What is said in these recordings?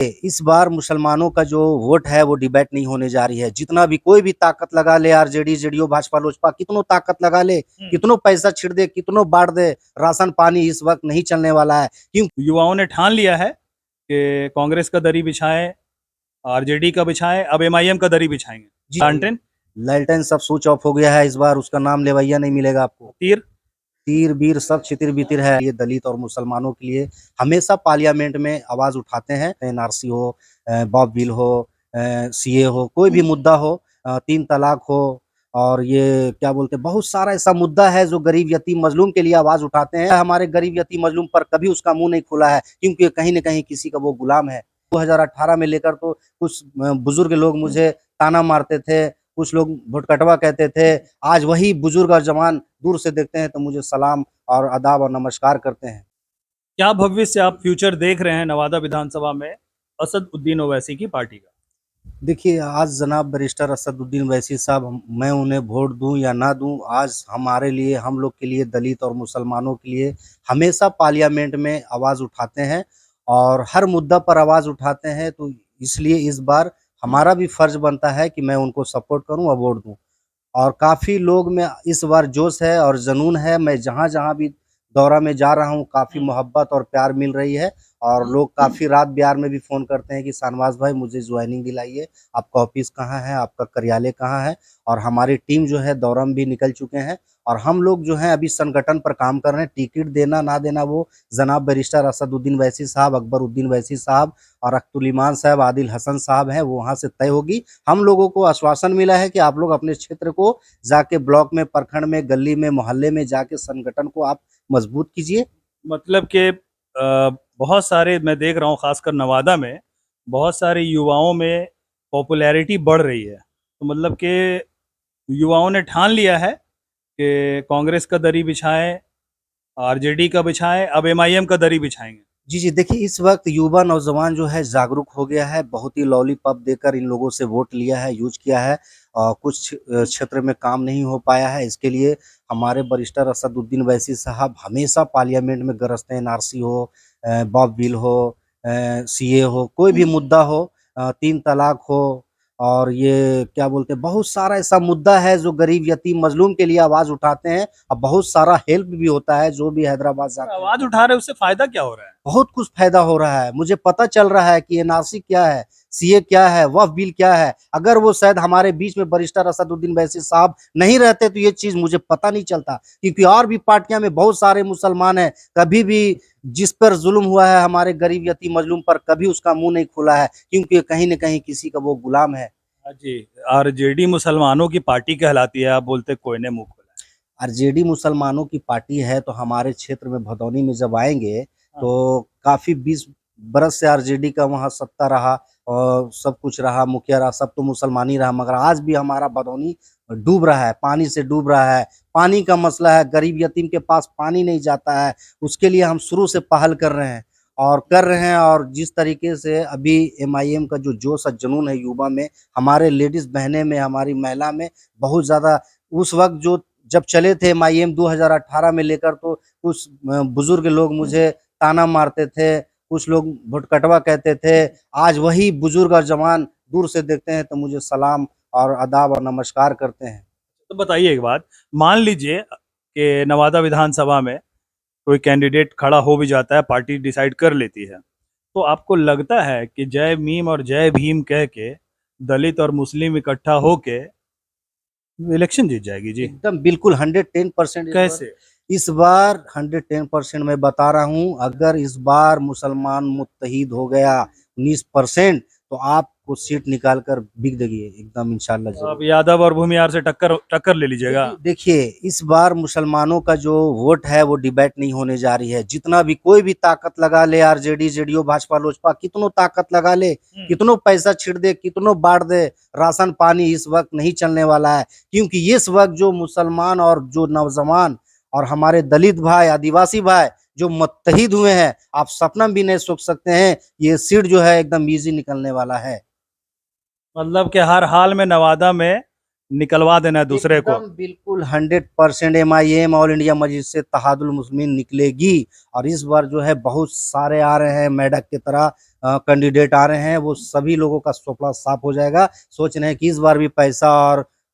इस बार मुसलमानों का जो वोट है वो डिबेट नहीं होने जा रही है। जितना भी कोई भी ताकत लगा ले, आरजेडी, जेडीयू, भाजपा, लोजपा, कितनों ताकत लगा ले, कितनों पैसा छिड़ दे, कितनों बांट दे, राशन पानी इस वक्त नहीं चलने वाला है। क्यों? युवाओं ने ठान लिया है कि कांग्रेस का दरी बिछाएं, आरजेडी का बिछाएं, अब एमआईएम का दरी बिछाएंगे। जी, लालटेन सब स्विच ऑफ हो गया है। इस बार उसका नाम लेवैया नहीं मिलेगा आपको। तीर तीर बीर सब छितिर बितिर है। ये दलित और मुसलमानों के लिए हमेशा पार्लियामेंट में आवाज उठाते हैं। एनआरसी हो, बॉब बिल हो, सीए हो, कोई भी मुद्दा हो, 3 तलाक हो, और ये क्या बोलते हैं, बहुत सारा ऐसा मुद्दा है जो गरीब यतीम मजलूम के लिए आवाज उठाते हैं। हमारे गरीब यतीम मजलूम पर कभी उसका मुंह नहीं खुला है, क्योंकि कहीं न कहीं किसी का वो गुलाम है। 2018 में लेकर तो कुछ बुजुर्ग लोग मुझे ताना मारते थे, कुछ लोग भुटकटवा कहते थे। आज वही बुजुर्ग और जवान दूर से देखते हैं तो मुझे सलाम और आदाब और नमस्कार करते हैं। क्या भविष्य आप फ्यूचर देख रहे हैं नवादा विधानसभा में असदुद्दीन ओवैसी की पार्टी का? देखिए, आज जनाब बैरिस्टर असदुद्दीन ओवैसी साहब, मैं उन्हें वोट दूं या ना दूं, आज हमारे लिए, हम लोग के लिए, दलित और मुसलमानों के लिए हमेशा पार्लियामेंट में आवाज़ उठाते हैं और हर मुद्दा पर आवाज़ उठाते हैं। तो इसलिए इस बार हमारा भी फर्ज बनता है कि मैं उनको सपोर्ट करूं और वोट दूं। और काफ़ी लोग में इस बार जोश है और जुनून है। मैं जहाँ-जहाँ भी दौरा में जा रहा हूँ, काफ़ी मोहब्बत और प्यार मिल रही है, और लोग काफ़ी रात बिरात में भी फ़ोन करते हैं कि शाहनवाज़ भाई मुझे जॉइनिंग दिलाइए, आपका ऑफ़िस कहाँ है, आपका कार्यालय कहाँ है? और हमारी टीम जो है दौरा में भी निकल चुके हैं, और हम लोग जो हैं अभी संगठन पर काम कर रहे हैं। टिकट देना ना देना वो जनाब बैरिस्टर असदुद्दीन ओवैसी साहब, अकबरुद्दीन ओवैसी साहब और अख्तुल ईमान साहब, आदिल हसन साहब हैं, वो वहाँ से तय होगी। हम लोगों को आश्वासन मिला है कि आप लोग अपने क्षेत्र को जाके ब्लॉक में, प्रखंड में, गली में, मोहल्ले में जाके संगठन को आप मजबूत कीजिए। मतलब कि बहुत सारे मैं देख रहा हूँ, खासकर नवादा में बहुत सारे युवाओं में पॉपुलैरिटी बढ़ रही है। तो मतलब कि युवाओं ने ठान लिया है कि कांग्रेस का दरी बिछाएं, आरजेडी का बिछाएं, अब एमआईएम का दरी बिछाएंगे। जी, जी। देखिए, इस वक़्त युवा नौजवान जो है जागरूक हो गया है, बहुत ही लॉलीपॉप देकर इन लोगों से वोट लिया है, यूज़ किया है। कुछ क्षेत्र में काम नहीं हो पाया है, इसके लिए हमारे बैरिस्टर असदुद्दीन ओवैसी साहब हमेशा पार्लियामेंट में गरजते हैं। एनआरसी हो, बॉब बिल हो, सीए हो, कोई भी मुद्दा हो, 3 तलाक हो, और ये क्या बोलते हैं, बहुत सारा ऐसा मुद्दा है जो गरीब यतीम मजलूम के लिए आवाज़ उठाते हैं, और बहुत सारा हेल्प भी होता है जो भी हैदराबाद जाते हैं। आवाज उठा रहे हैं, उससे फायदा क्या हो रहा है? बहुत कुछ फ़ायदा हो रहा है। मुझे पता चल रहा है कि एनआरसी क्या है, सीए क्या है, वक्फ बिल क्या है। अगर वो शायद हमारे बीच में बैरिस्टर असदुद्दीन ओवैसी साहब नहीं रहते तो ये चीज़ मुझे पता नहीं चलता, क्योंकि और भी पार्टियाँ में बहुत सारे मुसलमान हैं, कभी भी जिस पर ज़ुल्म हुआ है हमारे गरीब यतीम मज़लूम पर, कभी उसका मुँह नहीं खोला है, क्योंकि कहीं न कहीं किसी का वो गुलाम है। हाँ जी, आरजेडी मुसलमानों की पार्टी कहलाती है, आप बोलते कोई ने मुंह खोला आरजेडी मुसलमानों की पार्टी है, तो हमारे क्षेत्र में भदौनी में जब आएँगे, है। तो काफ़ी 20 बरस से आरजेडी का वहाँ सत्ता रहा और सब कुछ रहा, मुखिया रहा, सब तो मुसलमान ही रहा, मगर आज भी हमारा भदौनी डूब रहा है, पानी से डूब रहा है। पानी का मसला है, गरीब यतीम के पास पानी नहीं जाता है, उसके लिए हम शुरू से पहल कर रहे हैं और कर रहे हैं। और जिस तरीके से अभी एमआईएम का जो जोश और जुनून है युवा में, हमारे लेडीज़ बहनें में, हमारी महिला में बहुत ज़्यादा, उस वक़्त जो जब चले थे एमआईएम 2018 में लेकर, तो कुछ बुजुर्ग लोग मुझे ताना मारते थे, कुछ लोग भुटकटवा कहते थे। आज वही बुजुर्ग और जवान दूर से देखते हैं तो मुझे सलाम और आदाब और नमस्कार करते हैं। तो बताइए एक बात, मान लीजिए कि नवादा विधानसभा में कोई कैंडिडेट खड़ा हो भी जाता है, पार्टी डिसाइड कर लेती है, तो आपको लगता है कि जय मीम और जय भीम कह के दलित और मुस्लिम इकट्ठा होके इलेक्शन जीत जाएगी जी? एकदम बिल्कुल 110% कैसे? इस बार 110% मैं बता रहा हूँ। अगर इस बार मुसलमान मुत्तहिद हो गया 19%, तो आपको सीट निकाल कर बिक देगी एकदम, इंशाल्लाह तो आप ज़रूर। यादव और भूमियार से टक्कर टक्कर ले लीजिएगा? देखिए, इस बार मुसलमानों का जो वोट है वो डिबेट नहीं होने जा रही है। जितना भी कोई भी ताकत लगा ले, आरजेडी, जेडीयू, भाजपा, लोजपा, कितनों ताकत लगा ले, कितनों पैसा छिड़ दे, कितनों बाँट दे, राशन पानी इस वक़्त नहीं चलने वाला है। क्योंकि इस वक़्त जो मुसलमान और जो नौजवान और हमारे दलित भाई, आदिवासी भाई जो मुत्तहिद हुए हैं, आप सपना भी नहीं सोच सकते हैं, ये सीट जो है एकदम ईज़ी निकलने वाला है। मतलब कि हर हाल में नवादा में निकलवा देना है दूसरे को? एकदम बिल्कुल 100% एमआईएम, ऑल इंडिया मजलिस से इत्तेहादुल मुस्लिमीन निकलेगी। और इस बार जो है बहुत सारे आ रहे हैं मेढक की तरह, कैंडिडेट आ रहे हैं वो सभी लोगों का सपना साफ हो जाएगा। सोच रहे हैं कि इस बार भी पैसा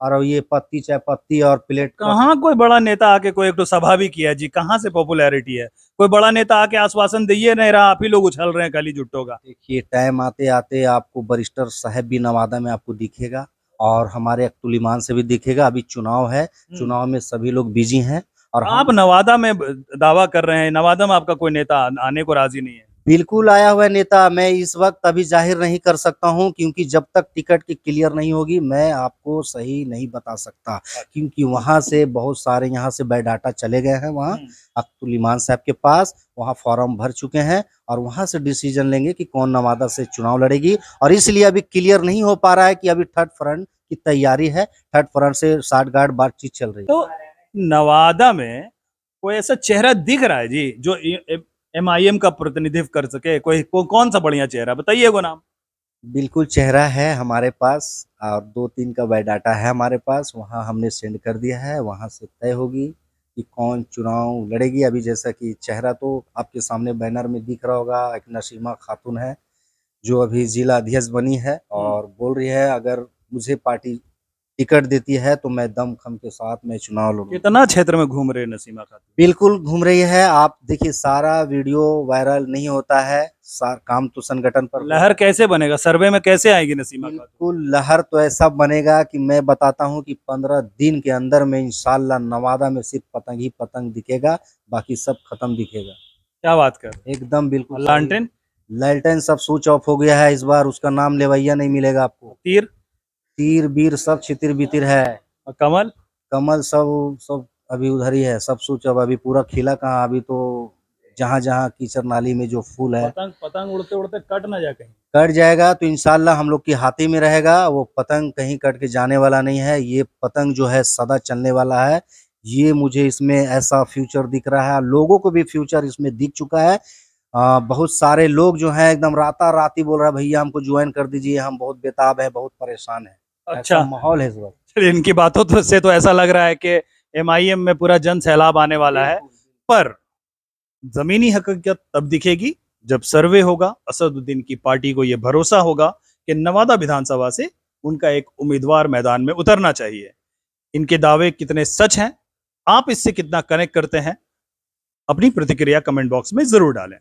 और ये पत्ती चाय पत्ती और प्लेट कहाँ कोई बड़ा नेता आके कोई एक तो सभा भी किया जी, कहाँ से पॉपुलैरिटी है? कोई बड़ा नेता आके आश्वासन दिए नहीं रहा, आप ही लोग उछल रहे हैं खाली जुट्टों का। देखिए टाइम आते आते आपको बैरिस्टर साहब भी नवादा में आपको दिखेगा और हमारे अब्दुल से भी दिखेगा। अभी चुनाव है, चुनाव में सभी लोग बिजी हैं और आप नवादा में दावा कर रहे हैं, नवादा में आपका कोई नेता आने को राजी नहीं है? बिल्कुल आया हुआ नेता मैं इस वक्त अभी जाहिर नहीं कर सकता हूं क्योंकि जब तक टिकट की क्लियर नहीं होगी मैं आपको सही नहीं बता सकता, क्योंकि वहां से बहुत सारे यहाँ से बायोडाटा चले गए हैं वहाँ अब्दुल साहब के पास, वहाँ फॉर्म भर चुके हैं और वहां से डिसीजन लेंगे कि कौन नवादा से चुनाव लड़ेगी। और इसलिए अभी क्लियर नहीं हो पा रहा है कि अभी थर्ड फ्रंट की तैयारी है, थर्ड फ्रंट से साठगांठ बातचीत चल रही है। तो नवादा में कोई ऐसा चेहरा दिख रहा है जी जो MIM का प्रतिनिधित्व कर सके? कौन सा बढ़िया चेहरा बताइए वो नाम। बिल्कुल चेहरा है हमारे पास और 2-3 का बायोडाटा है हमारे पास, वहाँ हमने सेंड कर दिया है, वहाँ से तय होगी कि कौन चुनाव लड़ेगी। अभी जैसा कि चेहरा तो आपके सामने बैनर में दिख रहा होगा, एक नसीमा खातून है जो अभी जिला अध्यक्ष बनी है और बोल रही है अगर मुझे पार्टी टिकट देती है तो मैं दमखम के साथ मैं चुनाव लड़ूंगी। कितना क्षेत्र में घूम रहे हैं नसीमा खातून? बिल्कुल घूम रही है, आप देखिए सारा वीडियो वायरल नहीं होता है, काम तो संगठन पर लहर कैसे बनेगा? सर्वे में कैसे आएगी नसीमा खातून? बिल्कुल लहर तो ऐसा बनेगा कि मैं बताता हूं कि 15 दिन के अंदर में इंशाल्लाह नवादा में सिर्फ पतंग ही पतंग दिखेगा, बाकी सब खत्म दिखेगा। क्या बात कर? एकदम बिल्कुल सही। लालटेन? लालटेन सब स्विच ऑफ हो गया है, इस बार उसका नाम लेवैया नहीं मिलेगा आपको। तीर? तीर बीर सब छितिर बितिर है, और कमल? कमल सब सब अभी उधर ही है, सब स्विच ऑफ, अभी पूरा खिला कहाँ, अभी तो जहाँ जहाँ कीचड़ नाली में जो फूल है पतंग पतंग उड़ते उड़ते कट ना जाए कहीं? कट जाएगा तो इंशाल्लाह हम लोग की हाथी में रहेगा, वो पतंग कहीं कट के जाने वाला नहीं है। ये पतंग जो है सदा चलने वाला है, ये मुझे इसमें ऐसा फ्यूचर दिख रहा है, लोगों को भी फ्यूचर इसमें दिख चुका है। बहुत सारे लोग जो हैं एकदम राता-राती बोल रहा है भैया हमको ज्वाइन कर दीजिए, हम बहुत बेताब है, बहुत परेशान है। अच्छा, ऐसा माहौल है इस वक्त। चलिए इनकी बातों से तो ऐसा लग रहा है कि MIM में पूरा जन सैलाब आने वाला है, पर जमीनी हकीकत तब दिखेगी जब सर्वे होगा। असदुद्दीन की पार्टी को यह भरोसा होगा कि नवादा विधानसभा से उनका एक उम्मीदवार मैदान में उतरना चाहिए। इनके दावे कितने सच हैं, आप इससे कितना कनेक्ट करते हैं, अपनी प्रतिक्रिया कमेंट बॉक्स में जरूर डालें।